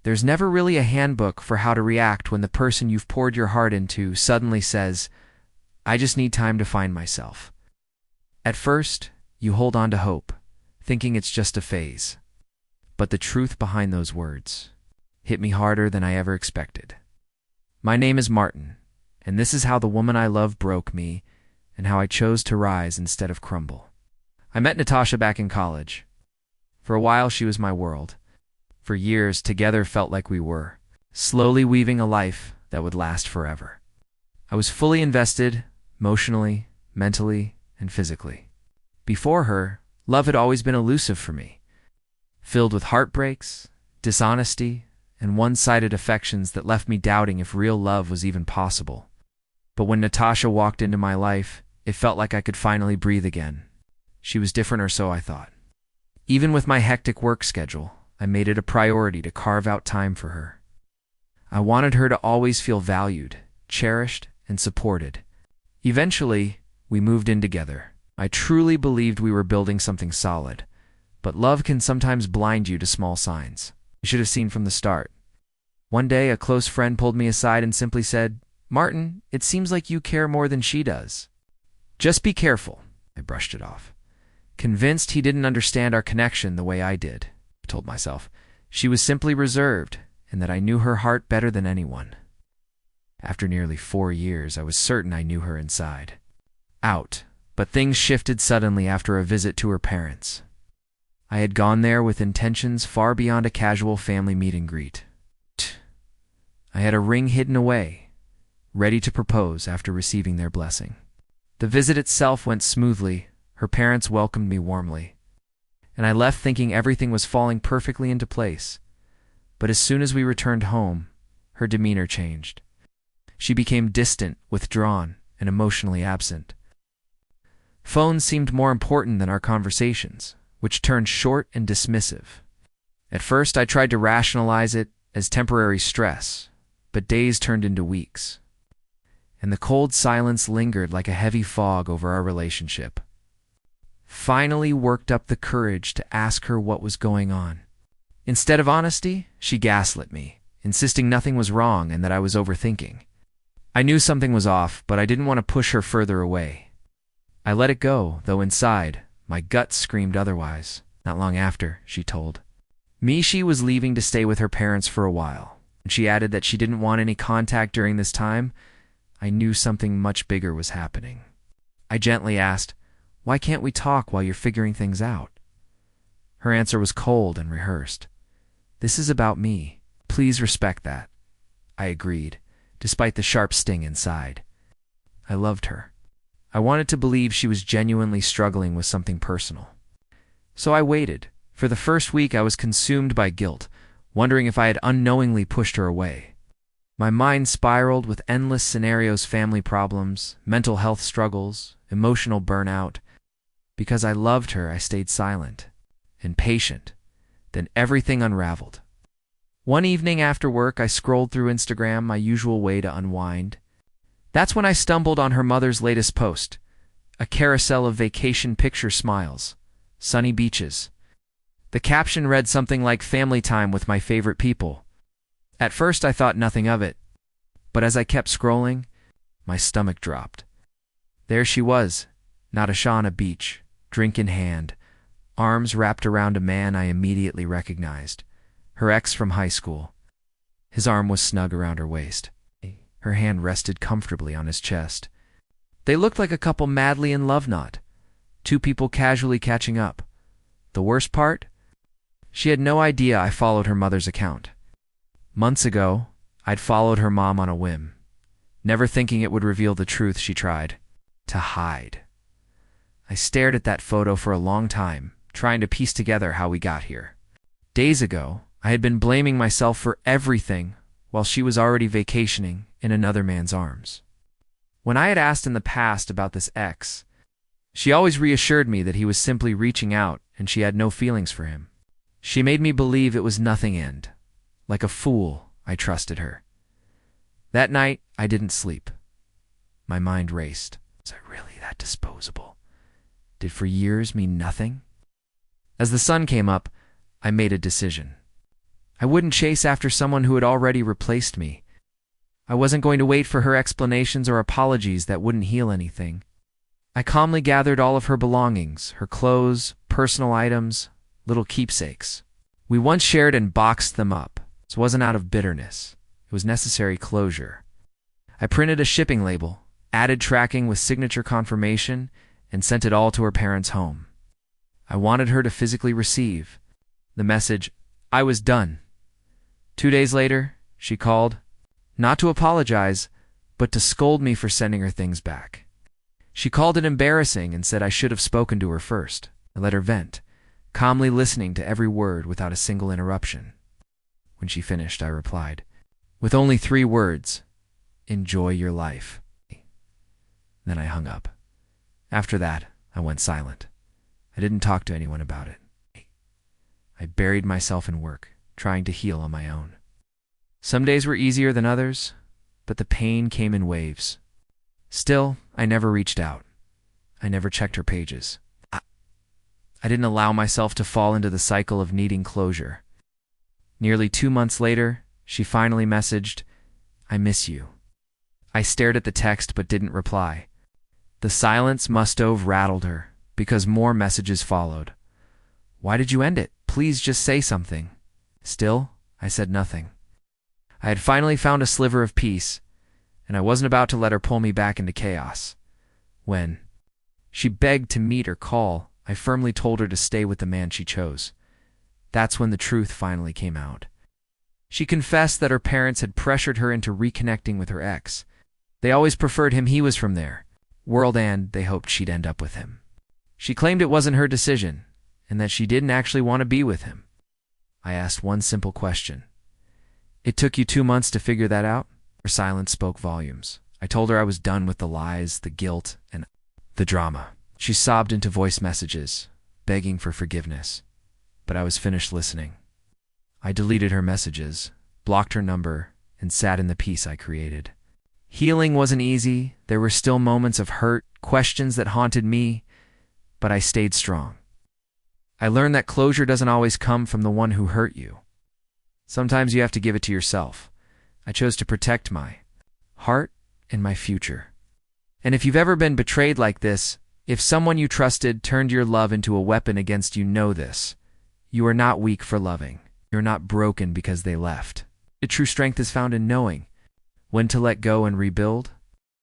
There's never really a handbook for how to react when the person you've poured your heart into suddenly says, "I just need time to find myself." At first, you hold on to hope, thinking it's just a phase. But the truth behind those words hit me harder than I ever expected. My name is Martin, and this is how the woman I love broke me and how I chose to rise instead of crumble. I met Natasha back in college. For a while, she was my world. For years, together felt like we were, slowly weaving a life that would last forever. I was fully invested, emotionally, mentally, and physically. Before her, love had always been elusive for me, filled with heartbreaks, dishonesty, and one-sided affections that left me doubting if real love was even possible. But when Natasha walked into my life, it felt like I could finally breathe again. She was different, or so I thought. Even with my hectic work schedule, I made it a priority to carve out time for her. I wanted her to always feel valued, cherished, and supported. Eventually, we moved in together. I truly believed we were building something solid, but love can sometimes blind you to small signs you should have seen from the start. One day, a close friend pulled me aside and simply said, "Martin, it seems like you care more than she does." "Just be careful," I brushed it off. Convinced he didn't understand our connection the way I did, I told myself. She was simply reserved, and that I knew her heart better than anyone. After nearly 4 years, I was certain I knew her inside out, but things shifted suddenly after a visit to her parents. I had gone there with intentions far beyond a casual family meet and greet. I had a ring hidden away, ready to propose after receiving their blessing. The visit itself went smoothly. Her parents welcomed me warmly, and I left thinking everything was falling perfectly into place. But as soon as we returned home, her demeanor changed. She became distant, withdrawn, and emotionally absent. Phones seemed more important than our conversations, which turned short and dismissive. At first, I tried to rationalize it as temporary stress, but days turned into weeks, and the cold silence lingered like a heavy fog over our relationship. Finally worked up the courage to ask her what was going on. Instead of honesty, she gaslit me, insisting nothing was wrong and that I was overthinking. I knew something was off, but I didn't want to push her further away. I let it go, though inside, my gut screamed otherwise. Not long after, she told me she was leaving to stay with her parents for a while, and she added that she didn't want any contact during this time. I knew something much bigger was happening. I gently asked, "Why can't we talk while you're figuring things out?" Her answer was cold and rehearsed. "This is about me. Please respect that." I agreed, despite the sharp sting inside. I loved her. I wanted to believe she was genuinely struggling with something personal. So I waited. For the first week, I was consumed by guilt, wondering if I had unknowingly pushed her away. My mind spiraled with endless scenarios: family problems, mental health struggles, emotional burnout. Because I loved her, I stayed silent and patient. Then everything unraveled. One evening after work, I scrolled through Instagram, my usual way to unwind. That's when I stumbled on her mother's latest post, a carousel of vacation picture smiles, sunny beaches. The caption read something like "family time with my favorite people." At first, I thought nothing of it, but as I kept scrolling, my stomach dropped. There she was, Natasha on a beach, drink in hand, arms wrapped around a man I immediately recognized, her ex from high school. His arm was snug around her waist. Her hand rested comfortably on his chest. They looked like a couple madly in love knot, two people casually catching up. The worst part? She had no idea I followed her mother's account. Months ago, I'd followed her mom on a whim, never thinking it would reveal the truth she tried to hide. I stared at that photo for a long time, trying to piece together how we got here. Days ago, I had been blaming myself for everything while she was already vacationing in another man's arms. When I had asked in the past about this ex, she always reassured me that he was simply reaching out and she had no feelings for him. She made me believe it was nothing, and, like a fool, I trusted her. That night, I didn't sleep. My mind raced. Was I really that disposable? Did for years mean nothing? As the sun came up, I made a decision. I wouldn't chase after someone who had already replaced me. I wasn't going to wait for her explanations or apologies that wouldn't heal anything. I calmly gathered all of her belongings, her clothes, personal items, little keepsakes. We once shared and boxed them up. This wasn't out of bitterness. It was necessary closure. I printed a shipping label, added tracking with signature confirmation, and sent it all to her parents' home. I wanted her to physically receive the message, I was done. 2 days later, she called, not to apologize, but to scold me for sending her things back. She called it embarrassing and said I should have spoken to her first. I let her vent, calmly listening to every word without a single interruption. When she finished, I replied, with only 3 words, enjoy your life. Then I hung up. After that, I went silent. I didn't talk to anyone about it. I buried myself in work, trying to heal on my own. Some days were easier than others, but the pain came in waves. Still, I never reached out. I never checked her pages. I didn't allow myself to fall into the cycle of needing closure. Nearly 2 months later, she finally messaged, I miss you. I stared at the text but didn't reply. The silence must have rattled her, because more messages followed. Why did you end it? Please just say something. Still, I said nothing. I had finally found a sliver of peace, and I wasn't about to let her pull me back into chaos. When she begged to meet or call, I firmly told her to stay with the man she chose. That's when the truth finally came out. She confessed that her parents had pressured her into reconnecting with her ex. They always preferred him, he was from their world, and they hoped she'd end up with him. She claimed it wasn't her decision, and that she didn't actually want to be with him. I asked one simple question. It took you 2 months to figure that out? Her silence spoke volumes. I told her I was done with the lies, the guilt, and the drama. She sobbed into voice messages, begging for forgiveness. But I was finished listening. I deleted her messages, blocked her number, and sat in the peace I created. Healing wasn't easy. There were still moments of hurt, questions that haunted me, but I stayed strong. I learned that closure doesn't always come from the one who hurt you. Sometimes you have to give it to yourself. I chose to protect my heart and my future. And if you've ever been betrayed like this, if someone you trusted turned your love into a weapon against you, know this. You are not weak for loving. You're not broken because they left. The true strength is found in knowing when to let go and rebuild,